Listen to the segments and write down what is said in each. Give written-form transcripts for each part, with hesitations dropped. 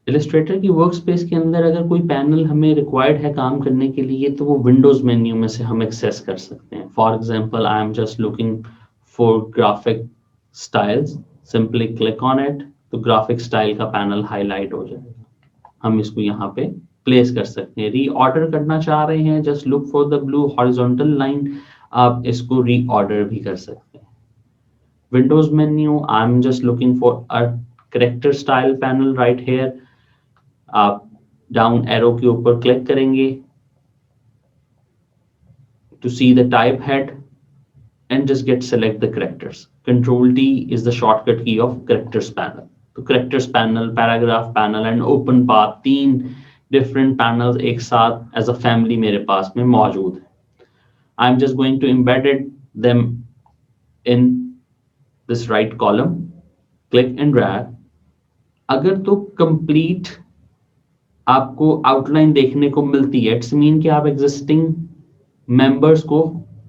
Illustrator की work space के अंदर अगर कोई पैनल हमें रिक्वायर्ड है काम करने के लिए तो वो विंडोज मेन्यू में से हम एक्सेस कर सकते हैं. For example I am just looking for graphic styles, simply click on it तो ग्राफिक स्टाइल का पैनल हाईलाइट हो जाएगा. हम इसको यहाँ पे प्लेस कर सकते हैं. रीऑर्डर करना चाह रहे हैं, just look for the blue horizontal line, आप इसको रीऑर्डर भी कर सकते हैं. Windows menu, I am just looking for a character style panel right here. आप डाउन एरो के ऊपर क्लिक करेंगे to see the type head and just get select the characters. Control D is the shortcut key of characters panel. तो characters panel, paragraph panel and open path, तीन different panels एक साथ as a family मेरे पास में मौजूद है. I'm just going to embed them in this right column. Click and drag. अगर तो complete आपको आउटलाइन देखने को मिलती है, इट्स मीन कि आप एग्जिस्टिंग मेंबर्स को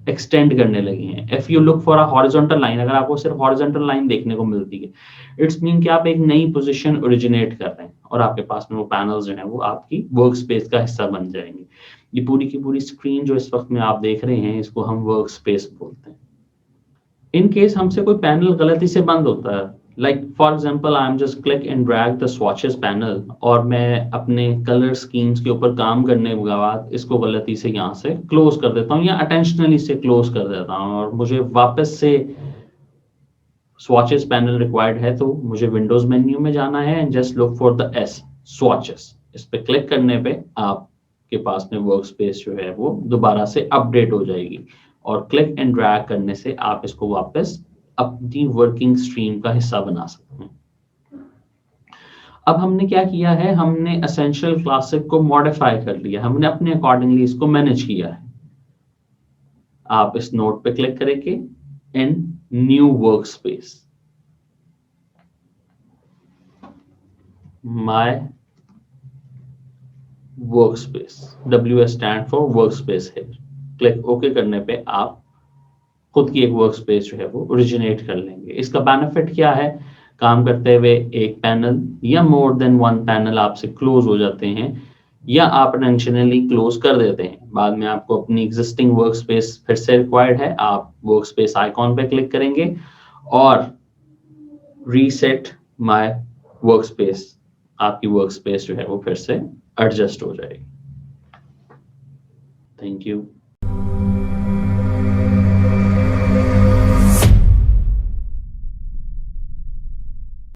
एक्सटेंड करने लगे हैं. If you look for a horizontal line, अगर आपको सिर्फ हॉरिजॉन्टल लाइन देखने को मिलती है, इट्स मीन कि आप एक नई पोजीशन ओरिजिनेट कर रहे हैं और आपके पास में वो पैनल्स जो हैं वो आपकी वर्क स्पेस का हिस्सा बन जाएंगे. ये पूरी की पूरी स्क्रीन जो इस वक्त में आप देख रहे हैं, इसको हम वर्क स्पेस बोलते हैं. इन केस हमसे कोई पैनल गलती से बंद होता है, like for example I am just click and drag the swatches panel और मैं अपने कलर स्कीम्स के ऊपर काम करने के बाद इसको गलती से यहाँ से क्लोज कर देता हूँ या अटेंशनली से क्लोज कर देता हूँ और मुझे वापस से स्वॉचेस पैनल रिक्वायर्ड है, तो मुझे विंडोज मेन्यू में जाना है and just look for the S swatches. इस पे क्लिक करने पे आपके पास में वर्क स्पेस जो है वो दोबारा से अपडेट हो जाएगी और क्लिक एंड ड्रैग करने से आप इसको वापस अपनी वर्किंग स्ट्रीम का हिस्सा बना सकते हैं. अब हमने क्या किया है, हमने एसेंशियल क्लासिक को मॉडिफाई कर लिया, हमने अपने अकॉर्डिंगली इसको मैनेज किया है. आप इस नोट पे क्लिक करेंगे in new workspace, my workspace, WS stand for workspace है. क्लिक ओके करने पे आप खुद की एक वर्क स्पेस जो है वो ओरिजिनेट कर लेंगे. इसका बेनिफिट क्या है, काम करते हुए एक पैनल या मोर देन वन पैनल आपसे क्लोज हो जाते हैं या आप इंटेंशनली क्लोज कर देते हैं. बाद में आपको अपनी एग्जिस्टिंग वर्क स्पेस फिर से रिक्वायर्ड है, आप वर्क स्पेस आइकॉन पे क्लिक करेंगे और रीसेट माय वर्क स्पेस, आपकी वर्क स्पेस जो है वो फिर से एडजस्ट हो जाएगी. Thank you.